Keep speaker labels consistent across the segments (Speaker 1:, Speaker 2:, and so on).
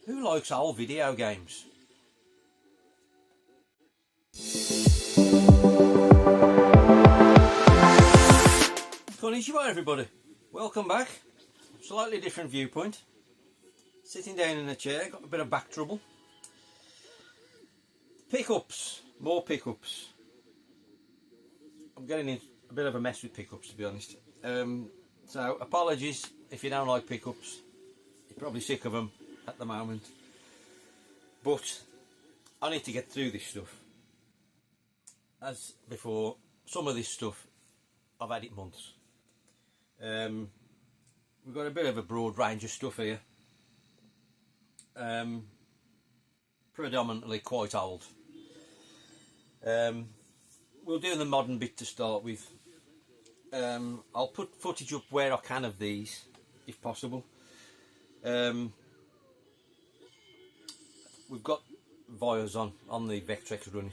Speaker 1: Who likes old video games? Konnichiwa everybody, welcome back. Slightly different viewpoint. Sitting down in a chair, got a bit of back trouble. Pickups, more pickups. I'm getting in a bit of a mess with pickups, to be honest. So apologies if you don't like pickups. You're probably sick of them at the moment. But I need to get through this stuff. As before, some of this stuff, I've had it months. We've got a bit of a broad range of stuff here. Predominantly quite old. We'll do the modern bit to start with. I'll put footage up where I can of these, if possible. We've got Vios on the Vectrex running.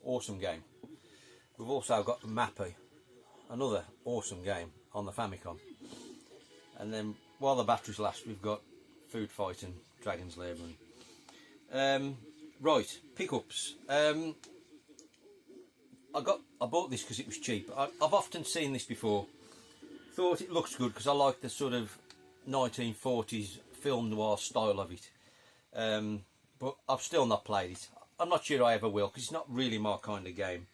Speaker 1: Awesome game. We've also got Mappy, another awesome game on the Famicom. And then while the batteries last, we've got Food Fight and Dragon's Lair running. Right, pickups. I bought this because it was cheap. I've often seen this before. Thought it looks good because I like the sort of 1940s film noir style of it. But I've still not played it. I'm not sure I ever will because it's not really my kind of game.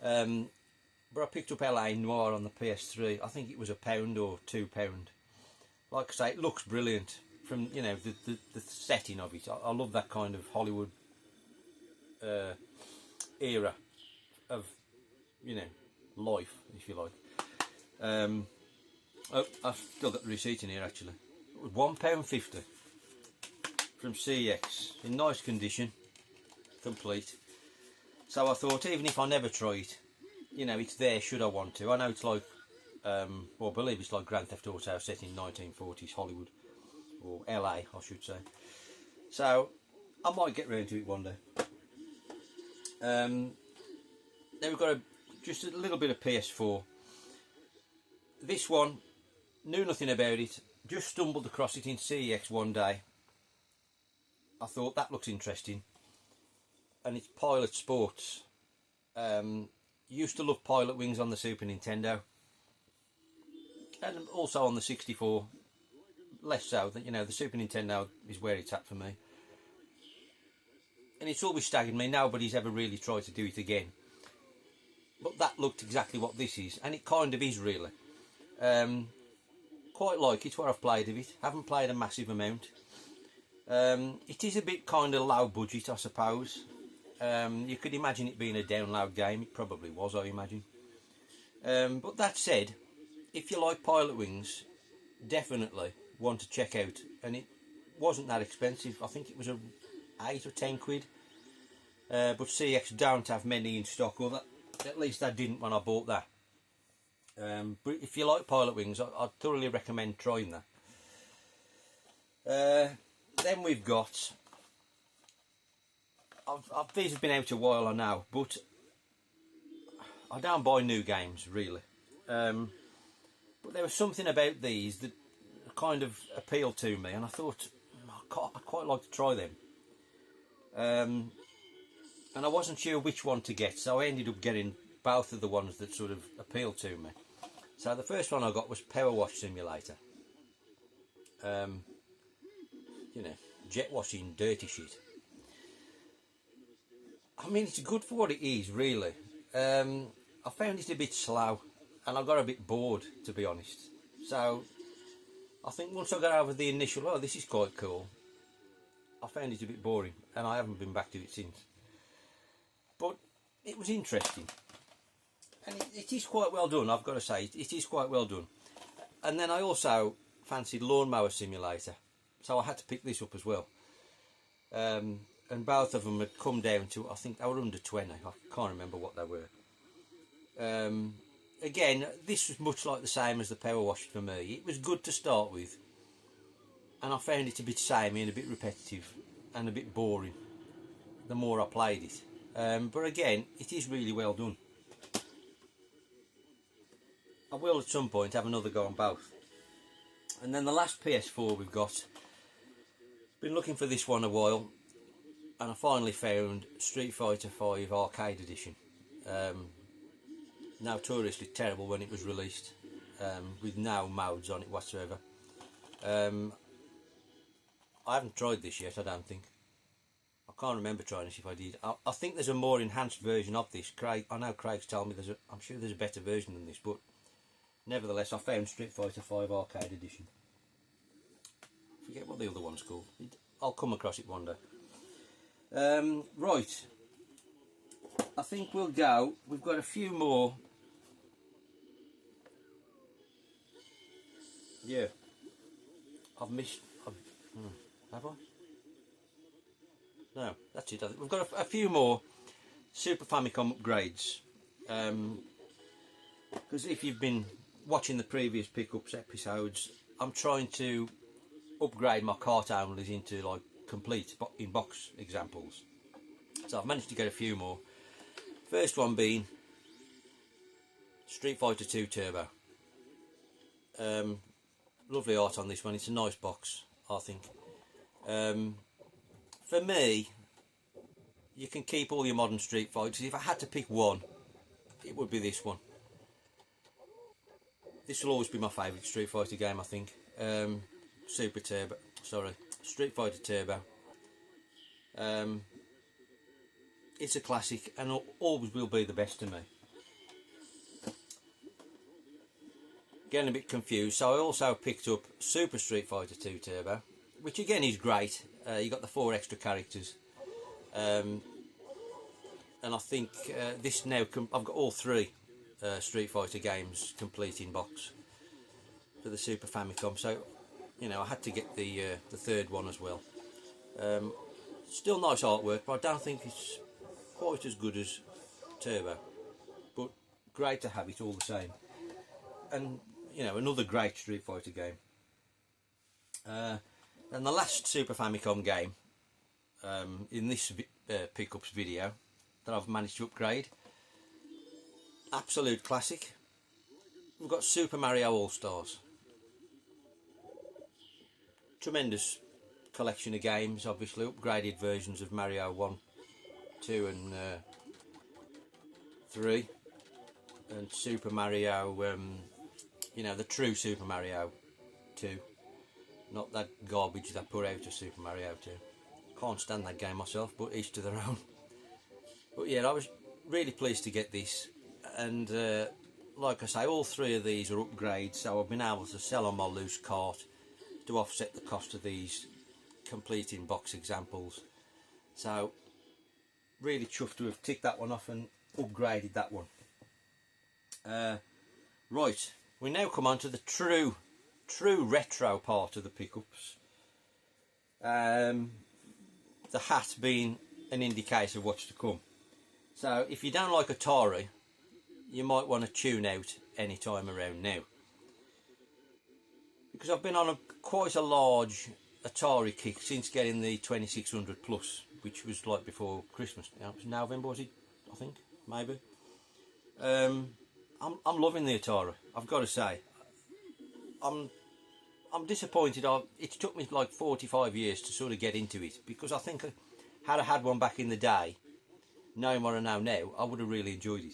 Speaker 1: But I picked up LA Noir on the PS3. I think it was £1 or £2. Like I say, it looks brilliant from, you know, the setting of it. I love that kind of Hollywood era of, you know, life, if you like. Oh, I've still got the receipt in here actually. It was £1.50 from CEX in nice condition, complete. So I thought, even if I never try it, you know, it's there should I want to. I know it's like, well, I believe it's like Grand Theft Auto set in 1940s Hollywood, or LA I should say. So I might get round to it one day. Then we've got just a little bit of PS4. This one, knew nothing about it, just stumbled across it in CEX one day. I thought that looks interesting, and it's Pilot Sports. Used to love Pilot Wings on the Super Nintendo, and also on the 64. Less so, that, you know, the Super Nintendo is where it's at for me. And it's always staggered me, nobody's ever really tried to do it again. But that looked exactly what this is, and it kind of is really. Quite like it, what I've played of it. Haven't played a massive amount. It is a bit kind of low budget, I suppose. You could imagine it being a download game. It probably was, I imagine. But that said, if you like Pilot Wings, definitely one to check out. And it wasn't that expensive. I think it was 8 or 10 quid. But CX don't have many in stock, or that, at least I didn't when I bought that. But if you like Pilot Wings, I'd thoroughly recommend trying that. Then we've got, these have been out a while I know, but I don't buy new games really. But there was something about these that kind of appealed to me, and I thought I'd quite like to try them. And I wasn't sure which one to get, so I ended up getting both of the ones that sort of appealed to me. So the first one I got was Power Wash Simulator. You know, jet washing dirty shit. I mean, it's good for what it is, really. I found it a bit slow, and I got a bit bored, to be honest. So I think once I got over the initial, oh, this is quite cool, I found it a bit boring, and I haven't been back to it since. But it was interesting, and it is quite well done, I've got to say. It is quite well done. And then I also fancied Lawnmower Simulator, so I had to pick this up as well. And both of them had come down to, I think they were under 20, I can't remember what they were. Again, this was much like the same as the Power Wash for me. It was good to start with, and I found it a bit samey and a bit repetitive and a bit boring the more I played it. But again, it is really well done. I will at some point have another go on both. And then the last PS4 we've got Been looking for this one a while, and I finally found Street Fighter V Arcade Edition. Notoriously terrible when it was released, with no modes on it whatsoever. I haven't tried this yet, I don't think. I can't remember trying this if I did. I think there's a more enhanced version of this. I know Craig's told me I'm sure there's a better version than this, but nevertheless I found Street Fighter V Arcade Edition. I forget what the other one's called. I'll come across it one day. Right, I think we'll go. We've got a few more. Yeah, I've missed. Have I? No, that's it. We've got a few more Super Famicom upgrades. Because if you've been watching the previous pickups episodes, I'm trying to upgrade my cart onlys into like complete in-box examples. So I've managed to get a few more. First one being Street Fighter 2 Turbo. Lovely art on this one. It's a nice box, I think. For me, you can keep all your modern Street Fighters. If I had to pick one, it would be this one. This will always be my favourite Street Fighter game, I think. Street Fighter Turbo. It's a classic and always will be the best to me. Getting a bit confused, so I also picked up Super Street Fighter 2 Turbo, which again is great. You got the 4 extra characters, and I think this now I've got all 3 Street Fighter games complete in box for the Super Famicom. So you know I had to get the third one as well. Still nice artwork, but I don't think it's quite as good as Turbo. But great to have it all the same. And you know, another great Street Fighter game. And the last Super Famicom game in this pickups video that I've managed to upgrade, absolute classic. We've got Super Mario All-Stars. Tremendous collection of games, obviously upgraded versions of Mario 1, 2 and 3, and Super Mario, you know, the true Super Mario 2, not that garbage they put out of Super Mario 2. Can't stand that game myself, but each to their own. But yeah, I was really pleased to get this, and like I say, all 3 of these are upgrades, so I've been able to sell on my loose cart to offset the cost of these complete in box examples. So really chuffed to have ticked that one off and upgraded that one. Right, we now come on to the true retro part of the pickups. The hat being an indicator of what's to come. So if you don't like Atari, you might want to tune out any time around now, because I've been on quite a large Atari kick since getting the 2600 Plus, which was like before Christmas. It was November, was it? I think, maybe. I'm loving the Atari, I've got to say. I'm disappointed. It took me like 45 years to sort of get into it, because I think had I had one back in the day, knowing what I know now, I would have really enjoyed it.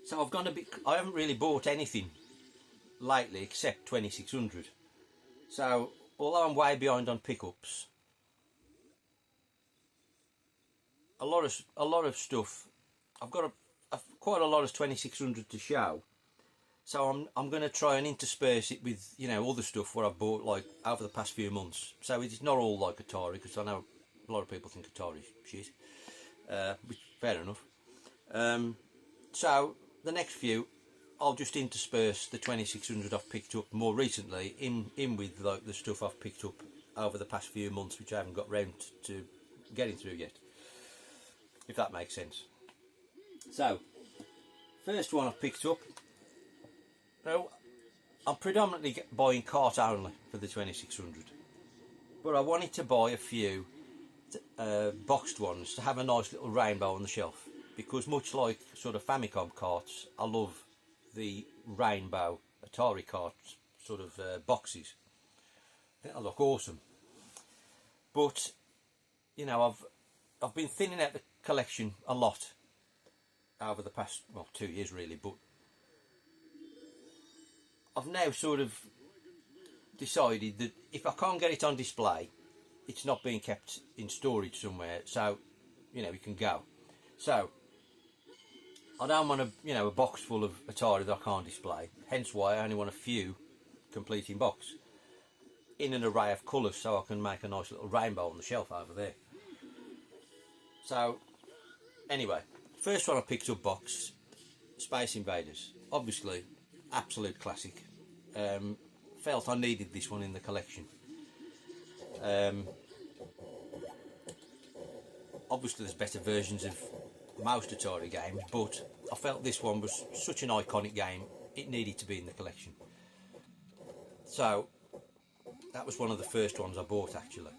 Speaker 1: So I've gone a bit. I haven't really bought anything lately except 2600. So although I'm way behind on pickups, a lot of stuff. I've got quite a lot of 2600 to show. So I'm going to try and intersperse it with, you know, other stuff what I've bought like over the past few months. So it's not all like Atari, because I know a lot of people think Atari's shit, which fair enough. So the next few, I'll just intersperse the 2600 I've picked up more recently in with like the stuff I've picked up over the past few months, which I haven't got round to getting through yet, if that makes sense. So first one I've picked up. Now, I'm predominantly buying cart only for the 2600, but I wanted to buy a few boxed ones to have a nice little rainbow on the shelf, because much like sort of Famicom carts, I love the rainbow Atari cart sort of boxes. I think they look awesome. but you know, I've been thinning out the collection a lot over the past 2 years really, but I've now sort of decided that if I can't get it on display, it's not being kept in storage somewhere, so you know, it can go. So I don't want a box full of Atari that I can't display, hence why I only want a few complete in box in an array of colours, so I can make a nice little rainbow on the shelf over there. So anyway, first one I picked up box, Space Invaders, obviously absolute classic. Felt I needed this one in the collection. Obviously there's better versions of most Atari games, but I felt this one was such an iconic game, it needed to be in the collection. So that was one of the first ones I bought actually.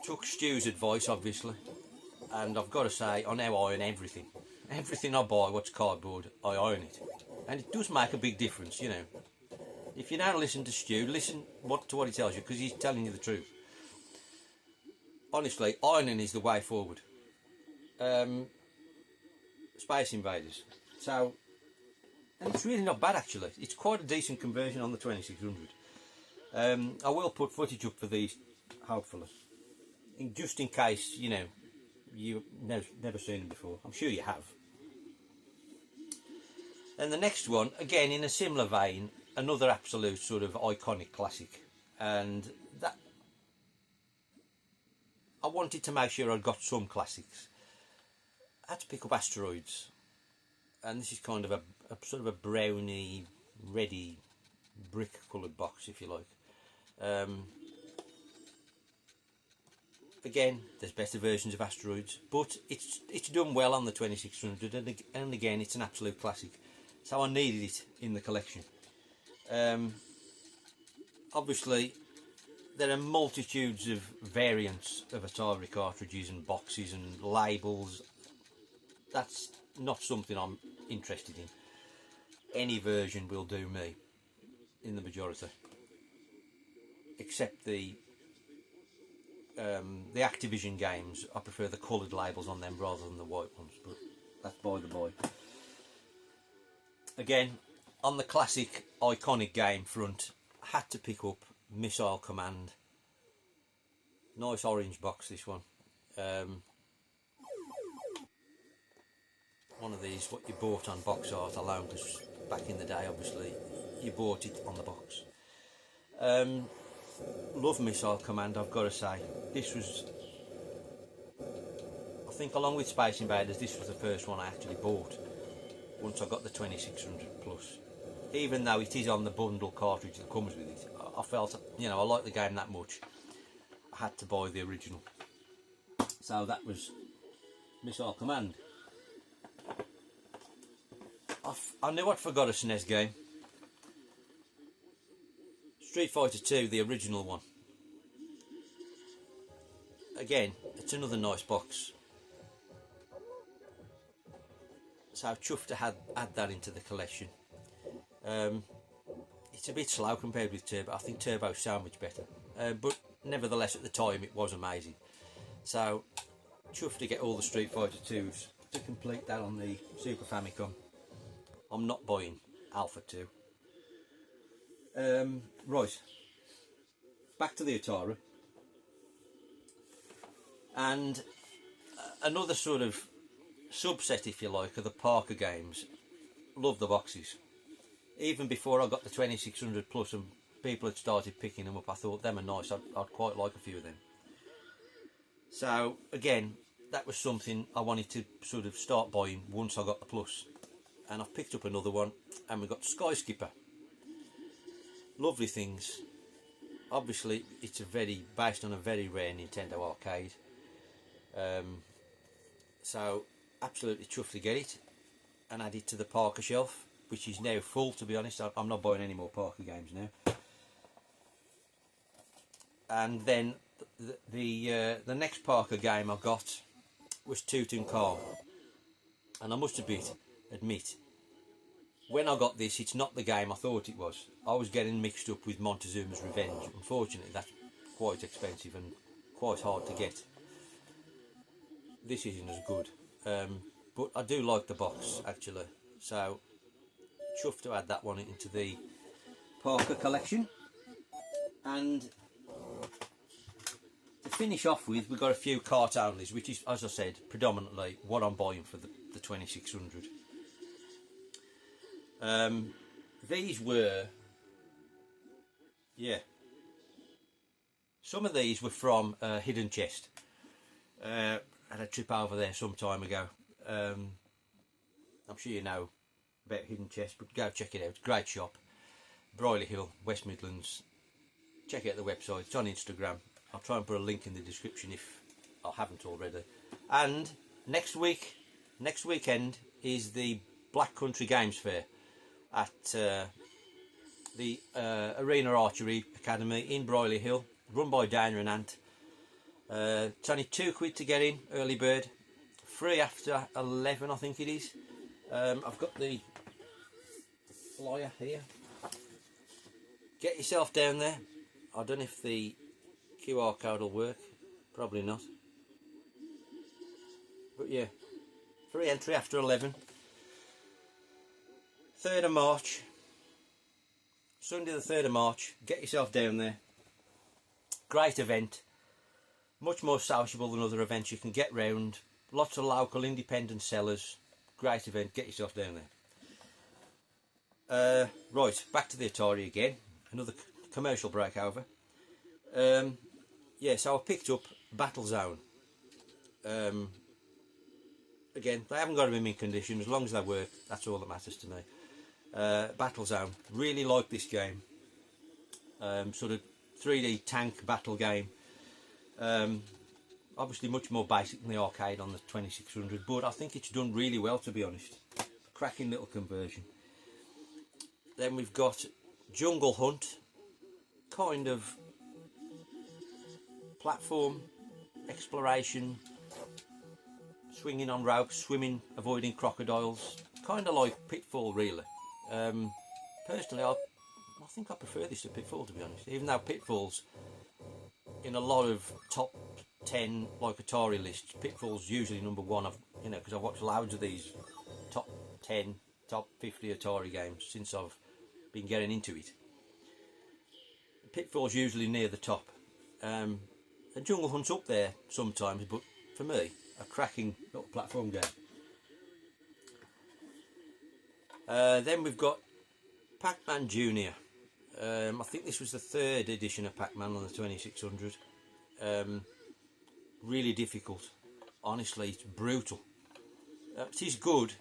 Speaker 1: Took Stu's advice obviously, and I've got to say I now iron everything. Everything I buy what's cardboard, I iron it, and it does make a big difference. You know, if you don't listen to Stu, listen to what he tells you, because he's telling you the truth. Honestly, ironing is the way forward. Space Invaders. So, and it's really not bad actually. It's quite a decent conversion on the 2600. I will put footage up for these, hopefully, just in case you've never seen them before. I'm sure you have. And the next one, again in a similar vein, another absolute sort of iconic classic, and that I wanted to make sure I'd got some classics. I had to pick up Asteroids, and this is kind of a sort of a browny, reddy, brick coloured box, if you like. Again, there's better versions of Asteroids, but it's done well on the 2600, and again, it's an absolute classic. So I needed it in the collection. Obviously, there are multitudes of variants of Atari cartridges and boxes and labels. That's not something I'm interested in. Any version will do me, in the majority, except the Activision games. I prefer the coloured labels on them rather than the white ones, but that's by the by. Again, on the classic iconic game front, I had to pick up Missile Command. Nice orange box, this one. One of these what you bought on box art alone, because back in the day obviously you bought it on the box. Love Missile Command, I've got to say. This was, I think along with Space Invaders, this was the first one I actually bought once I got the 2600 plus. Even though it is on the bundle cartridge that comes with it, I felt, I like the game that much, I had to buy the original. So that was Missile Command. I knew I'd forgot a SNES game. Street Fighter 2, the original one. Again, it's another nice box. So chuffed to add that into the collection. It's a bit slow compared with Turbo. I think Turbo's so much better. But nevertheless, at the time, it was amazing. So chuffed to get all the Street Fighter 2s to complete that on the Super Famicom. I'm not buying Alpha 2. Right, back to the Atari, and another sort of subset, if you like, of the Parker games. Love the boxes. Even before I got the 2600 plus and people had started picking them up, I thought them are nice. I'd quite like a few of them. So again, that was something I wanted to sort of start buying once I got the plus, and I've picked up another one, and we've got Sky Skipper. Lovely things. Obviously, it's based on a very rare Nintendo arcade. So absolutely chuffed to get it and add it to the Parker shelf, which is now full. To be honest, I'm not buying any more Parker games now. And then the next Parker game I got was Tutankhamun, and I must admit, when I got this, it's not the game I thought it was. I was getting mixed up with Montezuma's Revenge. Unfortunately, that's quite expensive and quite hard to get. This isn't as good, but I do like the box actually, so chuffed to add that one into the Parker collection. And to finish off with, we've got a few cart onlys, which is, as I said, predominantly what I'm buying for the 2600. These were, yeah, some of these were from Hidden Chest. I had a trip over there some time ago. I'm sure you know about Hidden Chest, but go check it out. Great shop, Brierley Hill, West Midlands. Check out the website, it's on Instagram. I'll try and put a link in the description if I haven't already. And next weekend is the Black Country Games Fair at the Arena Archery Academy in Brierley Hill, run by Dana and Ant. It's only £2 to get in, early bird, free after 11 I think it is. I've got the flyer here. Get yourself down there. I don't know if the QR code will work, probably not. But yeah, free entry after 11. 3rd of March, Sunday the 3rd of March, get yourself down there. Great event, much more sociable than other events you can get round. Lots of local independent sellers. Great event, get yourself down there. Right, back to the Atari again, another commercial breakover. Yeah, so I picked up Battle Zone. Again, they haven't got them in mint condition. As long as they work, that's all that matters to me. Battle Zone, really like this game. Sort of 3D tank battle game. Obviously much more basic than the arcade on the 2600, but I think it's done really well, to be honest. Cracking little conversion. Then we've got Jungle Hunt, kind of platform exploration, swinging on ropes, swimming, avoiding crocodiles, kind of like Pitfall really. Personally I think I prefer this to Pitfall, to be honest, even though Pitfall's in a lot of top 10 like Atari lists. Pitfall's usually number one, you know, because I've watched loads of these top 10, top 50 Atari games since I've been getting into it. Pitfall's usually near the top. And Jungle Hunt's up there sometimes, but for me, a cracking little platform game. Then we've got PacMan Junior. I think this was the 3rd edition of PacMan on the 2600. Really difficult. Honestly, it's brutal. It is good,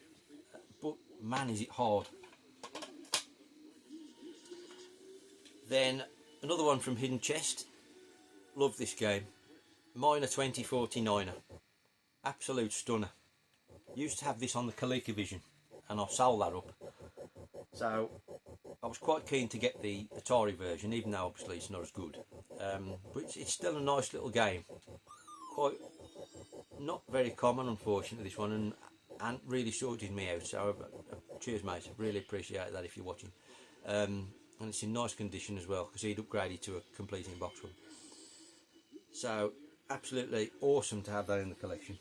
Speaker 1: but man is it hard. Then another one from Hidden Chest. Love this game. Miner 2049er. Absolute stunner. Used to have this on the ColecoVision and I sold that up. So I was quite keen to get the Atari version, even though obviously it's not as good. But it's still a nice little game. Quite not very common, unfortunately, this one, and really sorted me out. So cheers, mate. Really appreciate that if you're watching. And it's in nice condition as well, because he'd upgraded to a complete in-box one. So absolutely awesome to have that in the collection.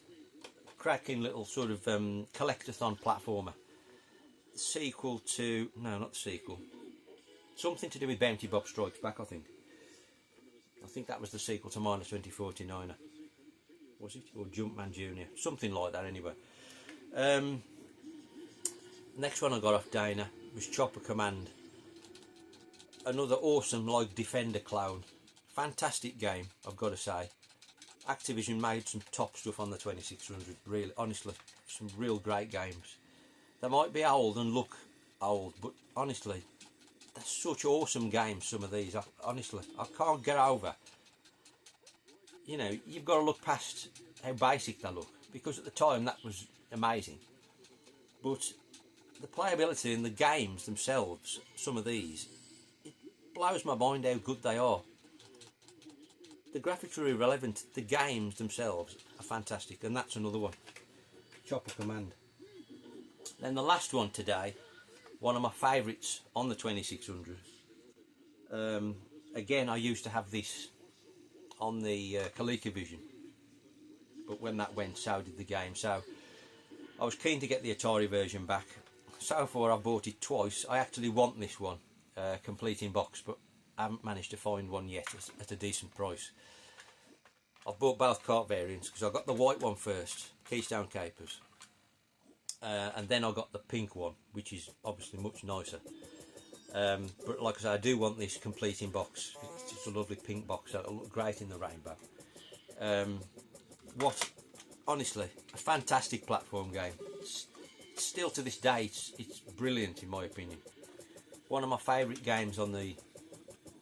Speaker 1: Cracking little sort of collectathon platformer. Sequel to, no, not the sequel, something to do with Bounty Bob Strikes Back, I think that was the sequel to Miner 2049er, was it, or Jumpman Junior, something like that anyway. Next one I got off Dana was Chopper Command. Another awesome like Defender clone. Fantastic game, I've got to say. Activision made some top stuff on the 2600, really, honestly, some real great games. They might be old and look old, but honestly, they're such awesome games, some of these. Honestly, I can't get over. You know, you've got to look past how basic they look, because at the time that was amazing. But the playability and the games themselves, some of these, it blows my mind how good they are. The graphics are irrelevant, the games themselves are fantastic, and that's another one. Chopper Command. Then the last one today, one of my favourites on the 2600, Again, I used to have this on the ColecoVision, but when that went, so did the game. So I was keen to get the Atari version back. So far I've bought it twice. I actually want this one, complete in box, but I haven't managed to find one yet at a decent price. I've bought both cart variants because I got the white one first, Keystone Capers, and then I got the pink one, which is obviously much nicer. But like I say, I do want this complete in box. It's just a lovely pink box, so it'll look great in the rainbow. Honestly, a fantastic platform game. Still to this day, it's brilliant in my opinion. One of my favourite games on the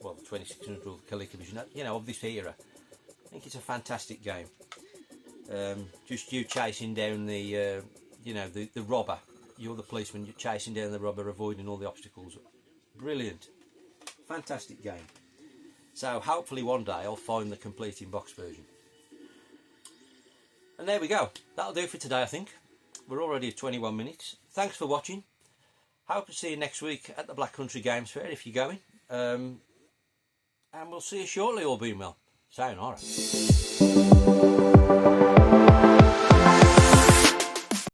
Speaker 1: 2600 or the ColecoVision, you know, of this era. I think it's a fantastic game. Just you chasing down the the robber. You're the policeman. You're chasing down the robber, avoiding all the obstacles. Brilliant, fantastic game. So hopefully one day I'll find the complete in box version. And there we go. That'll do for today, I think. We're already at 21 minutes. Thanks for watching. Hope to see you next week at the Black Country Games Fair if you're going. And we'll see you shortly, all being well. Sayonara.